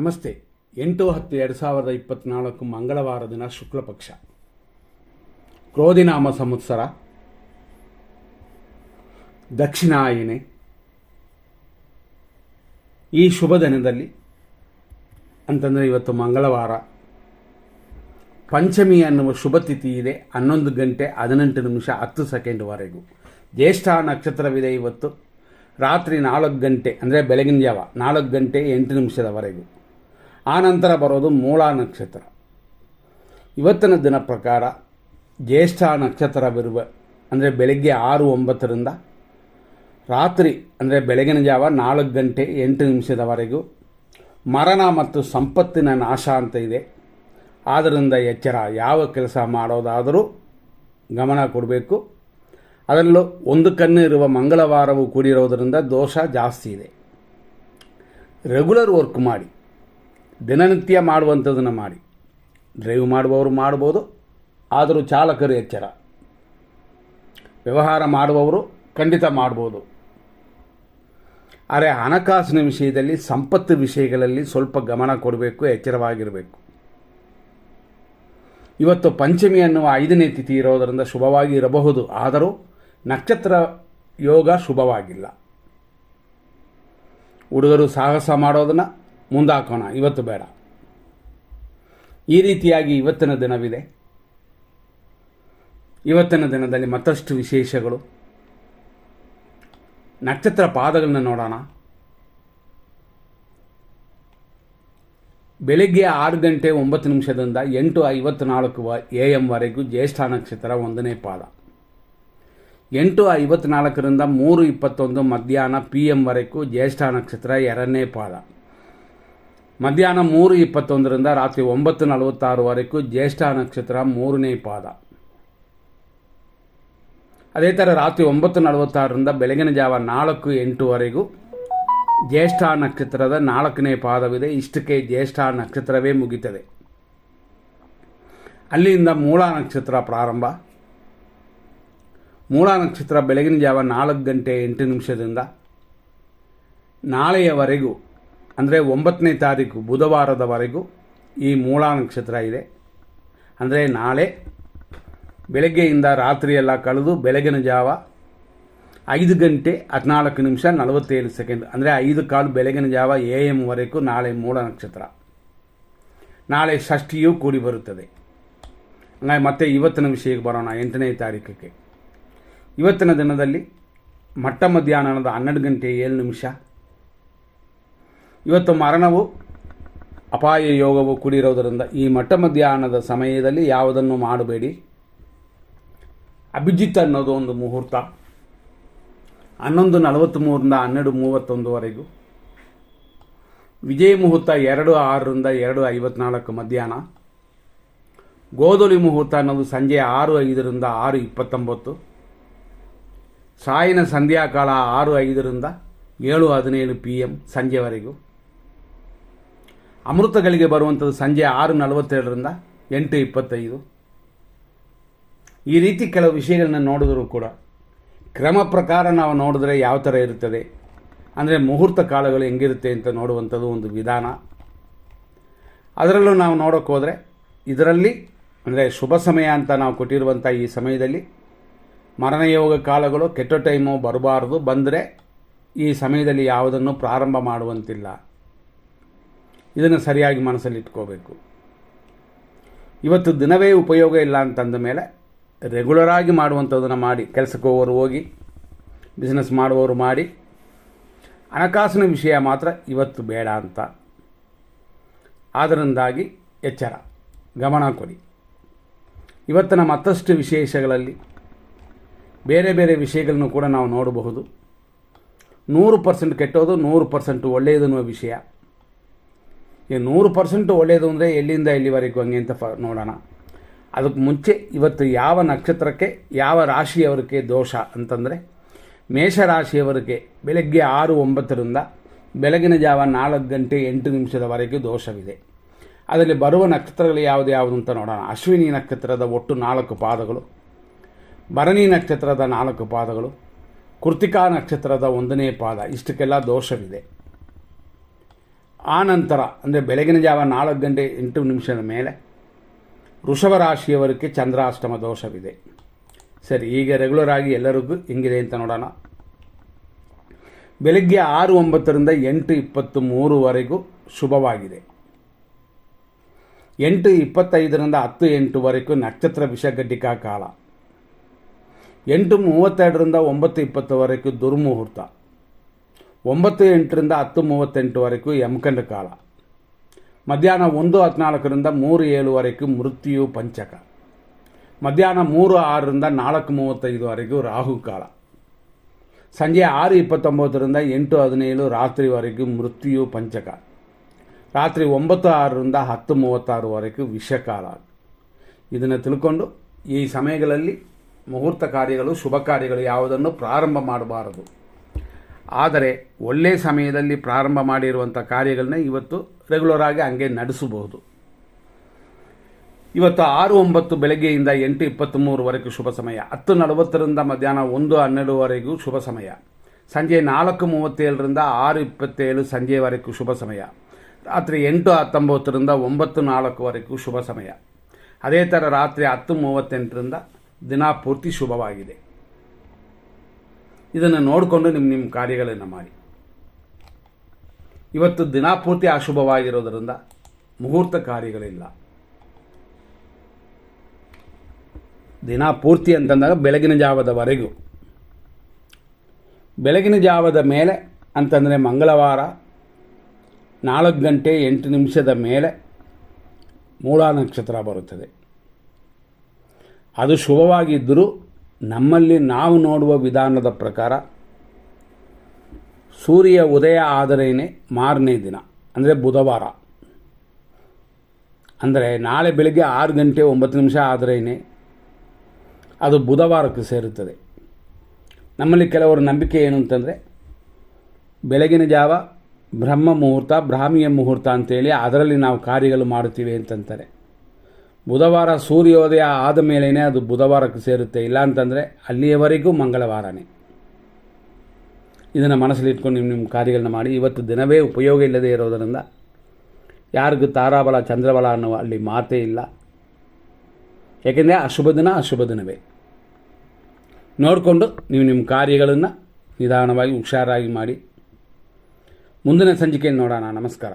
ನಮಸ್ತೆ. 8-10-2024 ಮಂಗಳವಾರ ದಿನ ಶುಕ್ಲ ಪಕ್ಷ, ಕ್ರೋಧಿನಾಮ ಸಂವತ್ಸರ, ದಕ್ಷಿಣಾಯನೆ. ಈ ಶುಭ ದಿನದಲ್ಲಿ ಅಂತಂದರೆ ಇವತ್ತು ಮಂಗಳವಾರ, ಪಂಚಮಿ ಅನ್ನುವ ಶುಭ ತಿಥಿ ಇದೆ. 11 ಗಂಟೆ 18 ನಿಮಿಷ 10 ಸೆಕೆಂಡ್ವರೆಗೂ. ಜ್ಯೇಷ್ಠ ನಕ್ಷತ್ರವಿದೆ ಇವತ್ತು ರಾತ್ರಿ 4 ಗಂಟೆ, ಅಂದರೆ ಬೆಳಗಿನ ಜಾವ 4 ಗಂಟೆ 8 ನಿಮಿಷದವರೆಗೂ. ಆನಂತರ ಬರೋದು ಮೂಲ ನಕ್ಷತ್ರ. ಇವತ್ತಿನ ದಿನ ಪ್ರಕಾರ ಜ್ಯೇಷ್ಠ ನಕ್ಷತ್ರವಿರುವ ಅಂದರೆ ಬೆಳಗ್ಗೆ 6-9ರಿಂದ ರಾತ್ರಿ ಅಂದರೆ ಬೆಳಗಿನ ಜಾವ 4 ಗಂಟೆ 8 ನಿಮಿಷದವರೆಗೂ ಮರಣ ಮತ್ತು ಸಂಪತ್ತಿನ ನಾಶ ಅಂತ ಇದೆ. ಆದ್ದರಿಂದ ಎಚ್ಚರ. ಯಾವ ಕೆಲಸ ಮಾಡೋದಾದರೂ ಗಮನ ಕೊಡಬೇಕು. ಅದರಲ್ಲೂ ಒಂದು ಕಣ್ಣು ಇರುವ ಮಂಗಳವಾರವು ಕೂಡಿರೋದರಿಂದ ದೋಷ ಜಾಸ್ತಿ ಇದೆ. ರೆಗ್ಯುಲರ್ ವರ್ಕ್ ಮಾಡಿ, ದಿನನಿತ್ಯ ಮಾಡುವಂಥದ್ದನ್ನು ಮಾಡಿ. ಡ್ರೈವ್ ಮಾಡುವವರು ಮಾಡ್ಬೋದು, ಆದರೂ ಚಾಲಕರು ಎಚ್ಚರ. ವ್ಯವಹಾರ ಮಾಡುವವರು ಖಂಡಿತ ಮಾಡ್ಬೋದು. ಆದರೆ ಹಣಕಾಸಿನ ವಿಷಯದಲ್ಲಿ, ಸಂಪತ್ತು ವಿಷಯಗಳಲ್ಲಿ ಸ್ವಲ್ಪ ಗಮನ ಕೊಡಬೇಕು, ಎಚ್ಚರವಾಗಿರಬೇಕು. ಇವತ್ತು ಪಂಚಮಿ ಅನ್ನುವ 5ನೇ ತಿಥಿ ಇರೋದರಿಂದ ಶುಭವಾಗಿ ಇರಬಹುದು, ಆದರೂ ನಕ್ಷತ್ರ ಯೋಗ ಶುಭವಾಗಿಲ್ಲ. ಹುಡುಗರು ಸಾಹಸ ಮಾಡೋದನ್ನು ಮುಂದಾಕೋಣ, ಇವತ್ತು ಬೇಡ. ಈ ರೀತಿಯಾಗಿ ಇವತ್ತಿನ ದಿನವಿದೆ. ಇವತ್ತಿನ ದಿನದಲ್ಲಿ ಮತ್ತಷ್ಟು ವಿಶೇಷಗಳು. ನಕ್ಷತ್ರ ಪಾದಗಳನ್ನ ನೋಡೋಣ. ಬೆಳಗ್ಗೆ 6 ಗಂಟೆ 9 ನಿಮಿಷದಿಂದ 8:54 AM ವರೆಗೂ ಜ್ಯೇಷ್ಠ ನಕ್ಷತ್ರ 1ನೇ ಪಾದ. 8:54ರಿಂದ 3:21 ಮಧ್ಯಾಹ್ನ PM ವರೆಗೂ ಜ್ಯೇಷ್ಠ ನಕ್ಷತ್ರ 2ನೇ ಪಾದ. ಮಧ್ಯಾಹ್ನ 3:21ರಿಂದ ರಾತ್ರಿ 9:46 ವರೆಗೂ ಜ್ಯೇಷ್ಠ ನಕ್ಷತ್ರ 3ನೇ ಪಾದ. ಅದೇ ಥರ ರಾತ್ರಿ 9:46ರಿಂದ ಬೆಳಗಿನ ಜಾವ 4:08 ವರೆಗೂ ಜ್ಯೇಷ್ಠ ನಕ್ಷತ್ರದ 4ನೇ ಪಾದವಿದೆ. ಇಷ್ಟಕ್ಕೆ ಜ್ಯೇಷ್ಠ ನಕ್ಷತ್ರವೇ ಮುಗಿತದೆ. ಅಲ್ಲಿಂದ ಮೂಲ ನಕ್ಷತ್ರ ಪ್ರಾರಂಭ. ಮೂಲ ನಕ್ಷತ್ರ ಬೆಳಗಿನ ಜಾವ 4 ಗಂಟೆ 8 ನಿಮಿಷದಿಂದ ನಾಳೆಯವರೆಗೂ, ಅಂದರೆ 9ನೇ ತಾರೀಕು ಬುಧವಾರದವರೆಗೂ ಈ ಮೂಲ ನಕ್ಷತ್ರ ಇದೆ. ಅಂದರೆ ನಾಳೆ ಬೆಳಗ್ಗೆಯಿಂದ ರಾತ್ರಿಯೆಲ್ಲ ಕಳೆದು ಬೆಳಗಿನ ಜಾವ 5 ಗಂಟೆ 14 ನಿಮಿಷ 47 ಸೆಕೆಂಡ್, ಅಂದರೆ 5:15 ಬೆಳಗಿನ ಜಾವ AM ವರೆಗೂ ನಾಳೆ ಮೂಲ ನಕ್ಷತ್ರ. ನಾಳೆ ಷಷ್ಠಿಯೂ ಕೂಡಿ ಬರುತ್ತದೆ. ಹಂಗಾಗಿ ಮತ್ತೆ ಇವತ್ತಿನ ವಿಷಯಕ್ಕೆ ಬರೋಣ. 8ನೇ ತಾರೀಕಕ್ಕೆ ಇವತ್ತಿನ ದಿನದಲ್ಲಿ ಮಟ್ಟ ಮಧ್ಯಾಹ್ನದ 12 ಗಂಟೆ 7 ನಿಮಿಷ. ಇವತ್ತು ಮರಣವು ಅಪಾಯ ಯೋಗವು ಕೂಡಿರೋದರಿಂದ ಈ ಮಟ್ಟ ಮಧ್ಯಾಹ್ನದ ಸಮಯದಲ್ಲಿ ಯಾವುದನ್ನು ಮಾಡಬೇಡಿ. ಅಭಿಜಿತ್ ಅನ್ನೋದು ಒಂದು ಮುಹೂರ್ತ 11:43ರಿಂದ 12:31ವರೆಗೂ. ವಿಜಯ ಮುಹೂರ್ತ 2:06ರಿಂದ 2:54 ಮಧ್ಯಾಹ್ನ. ಗೋಧೂಳಿ ಮುಹೂರ್ತ ಅನ್ನೋದು ಸಂಜೆ 6:05ರಿಂದ 6:29. ಸಾಯನ ಸಂಧ್ಯಾಕಾಲ 6:05ರಿಂದ 7:17 PM ಸಂಜೆವರೆಗೂ. ಅಮೃತಗಳಿಗೆ ಬರುವಂಥದ್ದು ಸಂಜೆ 6:47ರಿಂದ 8:25. ಈ ರೀತಿ ಕೆಲವು ವಿಷಯಗಳನ್ನ ನೋಡಿದರೂ ಕೂಡ ಕ್ರಮ ಪ್ರಕಾರ ನಾವು ನೋಡಿದ್ರೆ ಯಾವ ಥರ ಇರುತ್ತದೆ, ಅಂದರೆ ಮುಹೂರ್ತ ಕಾಲಗಳು ಹೆಂಗಿರುತ್ತೆ ಅಂತ ನೋಡುವಂಥದ್ದು ಒಂದು ವಿಧಾನ. ಅದರಲ್ಲೂ ನಾವು ನೋಡೋಕ್ಕೆ ಹೋದರೆ ಇದರಲ್ಲಿ ಅಂದರೆ ಶುಭ ಸಮಯ ಅಂತ ನಾವು ಕೊಟ್ಟಿರುವಂಥ ಈ ಸಮಯದಲ್ಲಿ ಮರಣಯೋಗ ಕಾಲಗಳು, ಕೆಟ್ಟ ಟೈಮು ಬರಬಾರ್ದು. ಬಂದರೆ ಈ ಸಮಯದಲ್ಲಿ ಯಾವುದನ್ನು ಪ್ರಾರಂಭ ಮಾಡುವಂತಿಲ್ಲ. ಇದನ್ನು ಸರಿಯಾಗಿ ಮನಸ್ಸಲ್ಲಿ ಇಟ್ಕೋಬೇಕು. ಇವತ್ತು ದಿನವೇ ಉಪಯೋಗ ಇಲ್ಲ ಅಂತಂದ ಮೇಲೆ ರೆಗ್ಯುಲರಾಗಿ ಮಾಡುವಂಥದ್ದನ್ನು ಮಾಡಿ. ಕೆಲಸಕ್ಕೆ ಹೋಗೋರು ಹೋಗಿ, ಬಿಸ್ನೆಸ್ ಮಾಡುವವರು ಮಾಡಿ. ಹಣಕಾಸಿನ ವಿಷಯ ಮಾತ್ರ ಇವತ್ತು ಬೇಡ ಅಂತ. ಅದರಿಂದಾಗಿ ಎಚ್ಚರ, ಗಮನ ಕೊಡಿ. ಇವತ್ತಿನ ಮತ್ತಷ್ಟು ವಿಶೇಷಗಳಲ್ಲಿ ಬೇರೆ ಬೇರೆ ವಿಷಯಗಳನ್ನು ಕೂಡ ನಾವು ನೋಡಬಹುದು. 100% ಕೆಟ್ಟೋದು, 100% ಒಳ್ಳೆಯದು ಅನ್ನುವ ವಿಷಯ. ಈ 100% ಒಳ್ಳೆಯದು ಅಂದರೆ ಎಲ್ಲಿಂದ ಎಲ್ಲಿವರೆಗೂ ಹಂಗೆ ಅಂತ ನೋಡೋಣ. ಅದಕ್ಕೆ ಮುಂಚೆ ಇವತ್ತು ಯಾವ ನಕ್ಷತ್ರಕ್ಕೆ ಯಾವ ರಾಶಿಯವರಿಗೆ ದೋಷ ಅಂತಂದರೆ, ಮೇಷರಾಶಿಯವರಿಗೆ ಬೆಳಗ್ಗೆ 6:09ರಿಂದ ಬೆಳಗಿನ ಜಾವ 4 ಗಂಟೆ 8 ನಿಮಿಷದವರೆಗೂ ದೋಷವಿದೆ. ಅದರಲ್ಲಿ ಬರುವ ನಕ್ಷತ್ರಗಳು ಯಾವುದು ಅಂತ ನೋಡೋಣ. ಅಶ್ವಿನಿ ನಕ್ಷತ್ರದ ಒಟ್ಟು 4 ಪಾದಗಳು, ಭರಣಿ ನಕ್ಷತ್ರದ 4 ಪಾದಗಳು, ಕೃತಿಕಾ ನಕ್ಷತ್ರದ 1ನೇ ಪಾದ. ಇಷ್ಟಕ್ಕೆಲ್ಲ ದೋಷವಿದೆ. ಆ ನಂತರ ಅಂದರೆ ಬೆಳಗಿನ ಜಾವ 4:08 ಮೇಲೆ ವೃಷಭ ರಾಶಿಯವರಿಗೆ ಚಂದ್ರಾಷ್ಟಮ ದೋಷವಿದೆ. ಸರಿ, ಈಗ ರೆಗ್ಯುಲರ್ ಆಗಿ ಎಲ್ಲರಿಗೂ ಹೆಂಗಿದೆ ಅಂತ ನೋಡೋಣ. ಬೆಳಗ್ಗೆ 6:09 8:23 ಶುಭವಾಗಿದೆ. 8:25 10:08 ನಕ್ಷತ್ರ ವಿಷಗಡ್ಡಿಕಾ ಕಾಲ. 8:32 9:20 ದುರ್ಮುಹೂರ್ತ. 9:08 10:38 ಯಮಕಂಡ ಕಾಲ. ಮಧ್ಯಾಹ್ನ 1:14 3:07 ಮೃತ್ಯು ಪಂಚಕ. ಮಧ್ಯಾಹ್ನ 3:06 4:35 ರಾಹುಕಾಲ. ಸಂಜೆ 6:29 8:17 ರಾತ್ರಿವರೆಗೂ ಮೃತ್ಯು ಪಂಚಕ. ರಾತ್ರಿ 9:06 10:36 ವಿಷಕಾಲ. ಇದನ್ನು ತಿಳ್ಕೊಂಡು ಈ ಸಮಯಗಳಲ್ಲಿ ಮುಹೂರ್ತ ಕಾರ್ಯಗಳು, ಶುಭ ಕಾರ್ಯಗಳು ಯಾವುದನ್ನು ಪ್ರಾರಂಭ ಮಾಡಬಾರದು. ಆದರೆ ಒಳ್ಳೆಯ ಸಮಯದಲ್ಲಿ ಪ್ರಾರಂಭ ಮಾಡಿರುವಂಥ ಕಾರ್ಯಗಳನ್ನ ಇವತ್ತು ರೆಗ್ಯುಲರ್ ಆಗಿ ಹಂಗೆ ನಡೆಸಬಹುದು. ಇವತ್ತು 6:09 ಬೆಳಗ್ಗೆಯಿಂದ 8:23 ಶುಭ ಸಮಯ. 10:40 ಮಧ್ಯಾಹ್ನ 1:12 ಶುಭ ಸಮಯ. ಸಂಜೆ 4:37 6:27 ಸಂಜೆವರೆಗೂ ಶುಭ ಸಮಯ. ರಾತ್ರಿ 8:19 9:04 ಶುಭ ಸಮಯ. ಅದೇ ಥರ ರಾತ್ರಿ 10:38 ದಿನ ಪೂರ್ತಿ ಶುಭವಾಗಿದೆ. ಇದನ್ನು ನೋಡಿಕೊಂಡು ನಿಮ್ಮ ಕಾರ್ಯಗಳನ್ನು ಮಾಡಿ. ಇವತ್ತು ದಿನ ಪೂರ್ತಿ ಅಶುಭವಾಗಿರೋದರಿಂದ ಮುಹೂರ್ತ ಕಾರ್ಯಗಳಿಲ್ಲ. ದಿನ ಪೂರ್ತಿ ಅಂತಂದಾಗ ಬೆಳಗಿನ ಜಾವದವರೆಗೂ. ಬೆಳಗಿನ ಜಾವದ ಮೇಲೆ ಅಂತಂದರೆ ಮಂಗಳವಾರ 4:08 ಮೇಲೆ ಮೂಲ ನಕ್ಷತ್ರ ಬರುತ್ತದೆ. ಅದು ಶುಭವಾಗಿದ್ದರೂ ನಮ್ಮಲ್ಲಿ ನಾವು ನೋಡುವ ವಿಧಾನದ ಪ್ರಕಾರ ಸೂರ್ಯ ಉದಯ ಆದರೇನೆ ಮಾರನೇ ದಿನ ಅಂದರೆ ಬುಧವಾರ. ಅಂದರೆ ನಾಳೆ ಬೆಳಗ್ಗೆ 6:09 ಆದರೇನೆ ಅದು ಬುಧವಾರಕ್ಕೆ ಸೇರುತ್ತದೆ. ನಮ್ಮಲ್ಲಿ ಕೆಲವರ ನಂಬಿಕೆ ಏನು ಅಂತಂದರೆ ಬೆಳಗಿನ ಜಾವ ಬ್ರಹ್ಮ ಮುಹೂರ್ತ, ಬ್ರಾಹ್ಮಿಯ ಮುಹೂರ್ತ ಅಂತೇಳಿ ಅದರಲ್ಲಿ ನಾವು ಕಾರ್ಯಗಳು ಮಾಡುತ್ತೀವಿ ಅಂತಂತಾರೆ. ಬುಧವಾರ ಸೂರ್ಯೋದಯ ಆದ ಮೇಲೇ ಅದು ಬುಧವಾರಕ್ಕೆ ಸೇರುತ್ತೆ. ಇಲ್ಲ ಅಂತಂದರೆ ಅಲ್ಲಿಯವರೆಗೂ ಮಂಗಳವಾರನೇ. ಇದನ್ನು ಮನಸ್ಸಲ್ಲಿ ಇಟ್ಕೊಂಡು ನಿಮ್ಮ ಕಾರ್ಯಗಳನ್ನ ಮಾಡಿ. ಇವತ್ತು ದಿನವೇ ಉಪಯೋಗ ಇಲ್ಲದೆ ಇರೋದರಿಂದ ಯಾರಿಗೂ ತಾರಾಬಲ ಚಂದ್ರಬಲ ಅನ್ನೋ ಅಲ್ಲಿ ಮಾತೇ ಇಲ್ಲ. ಏಕೆಂದರೆ ಅಶುಭ ದಿನವೇ. ನೋಡಿಕೊಂಡು ನಿಮ್ಮ ಕಾರ್ಯಗಳನ್ನು ನಿಧಾನವಾಗಿ ಹುಷಾರಾಗಿ ಮಾಡಿ. ಮುಂದಿನ ಸಂಚಿಕೆಯಲ್ಲಿ ನೋಡೋಣ. ನಮಸ್ಕಾರ.